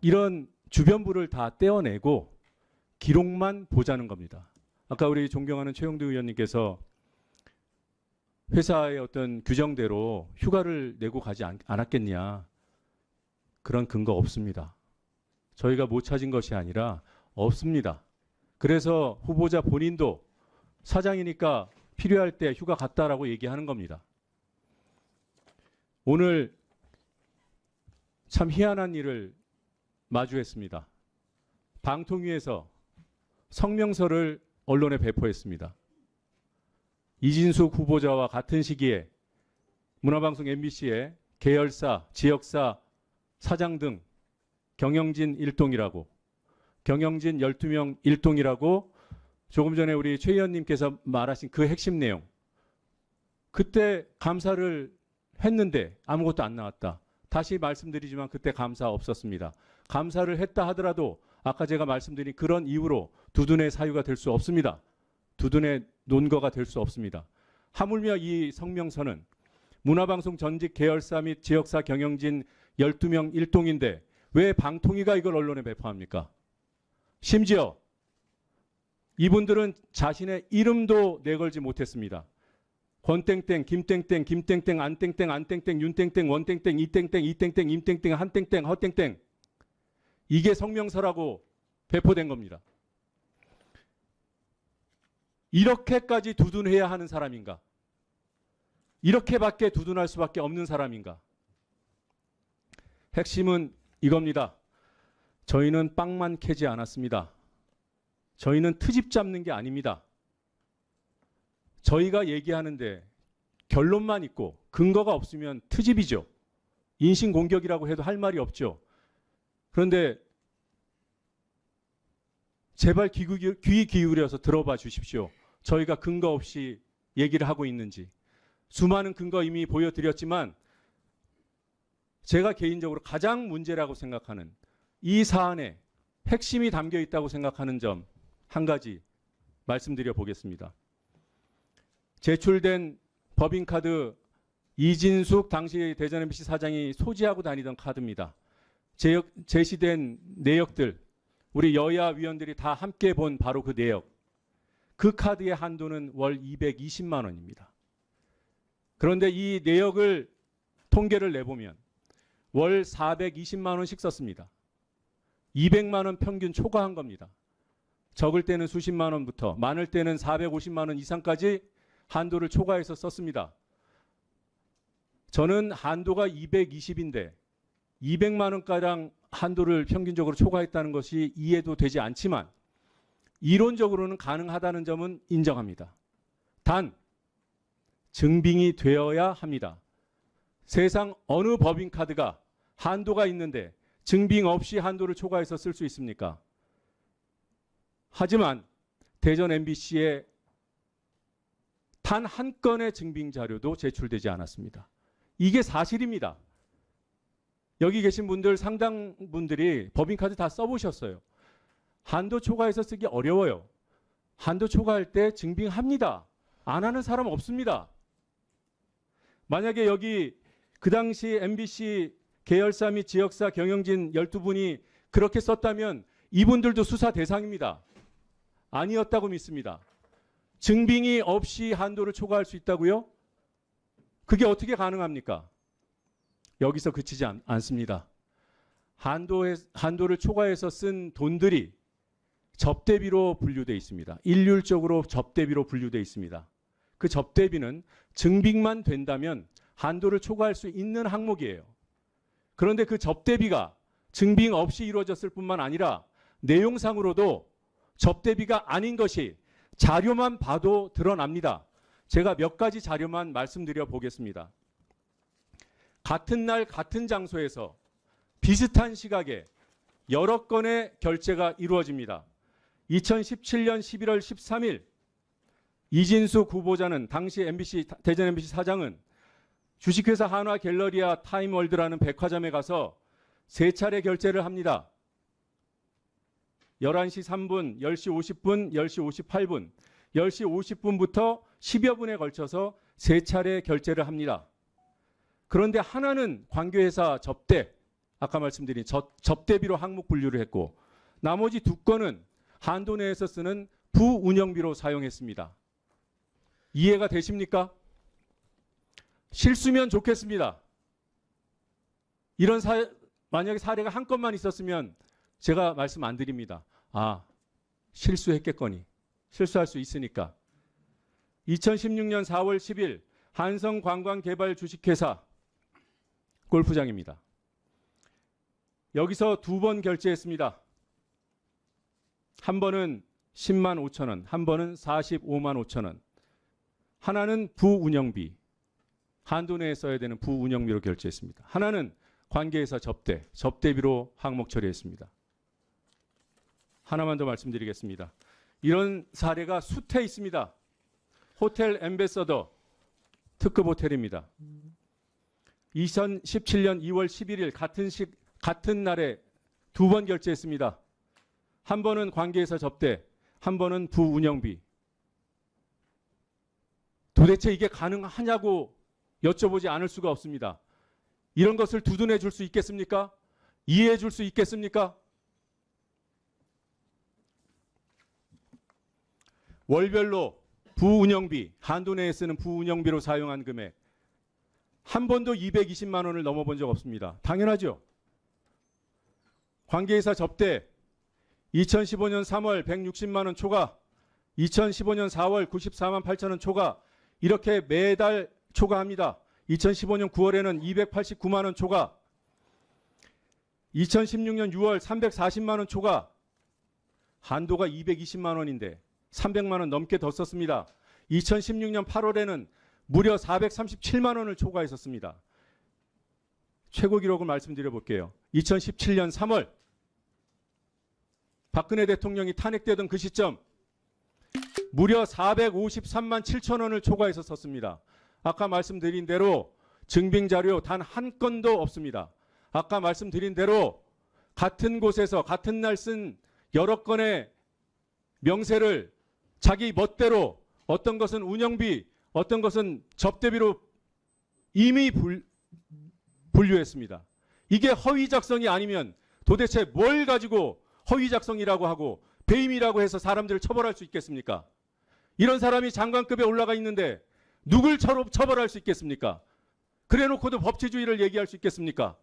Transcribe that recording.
이런 주변부를 다 떼어내고 기록만 보자는 겁니다. 아까 우리 존경하는 최영두 의원님께서 회사의 어떤 규정대로 휴가를 내고 가지 않았겠냐. 그런 근거 없습니다. 저희가 못 찾은 것이 아니라 없습니다. 그래서 후보자 본인도 사장이니까 필요할 때 휴가 갔다라고 얘기하는 겁니다. 오늘 참 희한한 일을 마주했습니다. 방통위에서 성명서를 언론에 배포했습니다. 이진숙 후보자와 같은 시기에 문화방송 MBC의 계열사, 지역사, 사장 등 경영진 일동이라고, 경영진 12명 일동이라고 조금 전에 우리 최 의원님께서 말하신 그 핵심 내용. 그때 감사를 했는데 아무것도 안 나왔다. 다시 말씀드리지만 그때 감사 없었습니다. 감사를 했다 하더라도 아까 제가 말씀드린 그런 이유로 두둔의 사유가 될 수 없습니다. 두둔의 논거가 될 수 없습니다. 하물며 이 성명서는 문화방송 전직 계열사 및 지역사 경영진 12명 일동인데 왜 방통위가 이걸 언론에 배포합니까? 심지어 이분들은 자신의 이름도 내걸지 못했습니다. 권땡땡, 김땡땡, 김땡땡, 안땡땡, 안땡땡, 윤땡땡, 원땡땡, 이땡땡, 이땡땡, 임땡땡, 한땡땡, 허땡땡. 이게 성명서라고 배포된 겁니다. 이렇게까지 두둔해야 하는 사람인가? 이렇게밖에 두둔할 수밖에 없는 사람인가? 핵심은 이겁니다. 저희는 빵만 캐지 않았습니다. 저희는 트집 잡는 게 아닙니다. 저희가 얘기하는데 결론만 있고 근거가 없으면 트집이죠. 인신공격이라고 해도 할 말이 없죠. 그런데 제발 귀 기울여서 들어봐 주십시오. 저희가 근거 없이 얘기를 하고 있는지. 수많은 근거 이미 보여드렸지만 제가 개인적으로 가장 문제라고 생각하는 이 사안에 핵심이 담겨 있다고 생각하는 점 한 가지 말씀드려 보겠습니다. 제출된 법인카드 이진숙 당시 대전 MBC 사장이 소지하고 다니던 카드입니다. 제시된 내역들 우리 여야 위원들이 다 함께 본 바로 그 내역. 그 카드의 한도는 월 220만 원입니다. 그런데 이 내역을 통계를 내보면 월 420만 원씩 썼습니다. 200만 원 평균 초과한 겁니다. 적을 때는 수십만 원부터 많을 때는 450만 원 이상까지 한도를 초과해서 썼습니다. 저는 한도가 220인데 200만 원가량 한도를 평균적으로 초과했다는 것이 이해도 되지 않지만 이론적으로는 가능하다는 점은 인정합니다. 단 증빙이 되어야 합니다. 세상 어느 법인카드가 한도가 있는데 증빙 없이 한도를 초과해서 쓸 수 있습니까? 하지만 대전 MBC에 단 한 건의 증빙 자료도 제출되지 않았습니다. 이게 사실입니다. 여기 계신 분들 상당 분들이 법인카드 다 써보셨어요. 한도 초과해서 쓰기 어려워요. 한도 초과할 때 증빙합니다. 안 하는 사람 없습니다. 만약에 여기 그 당시 MBC 계열사 및 지역사 경영진 12분이 그렇게 썼다면 이분들도 수사 대상입니다. 아니었다고 믿습니다. 증빙이 없이 한도를 초과할 수 있다고요? 그게 어떻게 가능합니까? 여기서 그치지 않습니다. 한도를 초과해서 쓴 돈들이 접대비로 분류되어 있습니다. 일률적으로 접대비로 분류되어 있습니다. 그 접대비는 증빙만 된다면 한도를 초과할 수 있는 항목이에요. 그런데 그 접대비가 증빙 없이 이루어졌을 뿐만 아니라 내용상으로도 접대비가 아닌 것이 자료만 봐도 드러납니다. 제가 몇 가지 자료만 말씀드려 보겠습니다. 같은 날 같은 장소에서 비슷한 시각에 여러 건의 결제가 이루어집니다. 2017년 11월 13일 이진숙 후보자는 당시 대전 MBC 사장은 주식회사 한화갤러리아 타임월드라는 백화점에 가서 3차례 결제를 합니다. 11시 3분, 10시 50분, 10시 58분, 10시 50분부터 10여 분에 걸쳐서 3차례 결제를 합니다. 그런데 하나는 관계회사 접대, 아까 말씀드린 접대비로 항목 분류를 했고 나머지 2건은 한도 내에서 쓰는 부운영비로 사용했습니다. 이해가 되십니까? 실수면 좋겠습니다. 이런 만약에 사례가 한 건만 있었으면 제가 말씀 안 드립니다. 아, 실수했겠거니. 실수할 수 있으니까. 2016년 4월 10일 한성관광개발 주식회사 골프장입니다. 여기서 2번 결제했습니다. 한 번은 10만 5천 원, 한 번은 45만 5천 원. 하나는 부운영비, 한도 내에 써야 되는 부운영비로 결제했습니다. 하나는 관계회사 접대비로 항목 처리했습니다. 하나만 더 말씀드리겠습니다. 이런 사례가 숱해 있습니다. 호텔 엠베서더 특급 호텔입니다. 2017년 2월 11일 같은 날에 2번 결제했습니다. 한 번은 관계회사 접대, 한 번은 부운영비. 도대체 이게 가능하냐고 여쭤보지 않을 수가 없습니다. 이런 것을 두둔해 줄 수 있겠습니까? 이해해 줄 수 있겠습니까? 월별로 부운영비, 한도 내에 쓰는 부운영비로 사용한 금액 한 번도 220만 원을 넘어본 적 없습니다. 당연하죠. 관계회사 접대 2015년 3월 160만 원 초과, 2015년 4월 94만 8천 원 초과, 이렇게 매달 초과합니다. 2015년 9월에는 289만 원 초과, 2016년 6월 340만 원 초과, 한도가 220만 원인데 300만 원 넘게 더 썼습니다. 2016년 8월에는 무려 437만 원을 초과했었습니다. 최고 기록을 말씀드려 볼게요. 2017년 3월 박근혜 대통령이 탄핵되던 그 시점 무려 453만 7천 원을 초과해서 썼습니다. 아까 말씀드린 대로 증빙 자료 단 한 건도 없습니다. 아까 말씀드린 대로 같은 곳에서 같은 날 쓴 여러 건의 명세를 자기 멋대로 어떤 것은 운영비, 어떤 것은 접대비로 이미 분류했습니다. 이게 허위 작성이 아니면 도대체 뭘 가지고 허위 작성이라고 하고 배임이라고 해서 사람들을 처벌할 수 있겠습니까? 이런 사람이 장관급에 올라가 있는데 누굴 처벌할 수 있겠습니까? 그래놓고도 법치주의를 얘기할 수 있겠습니까?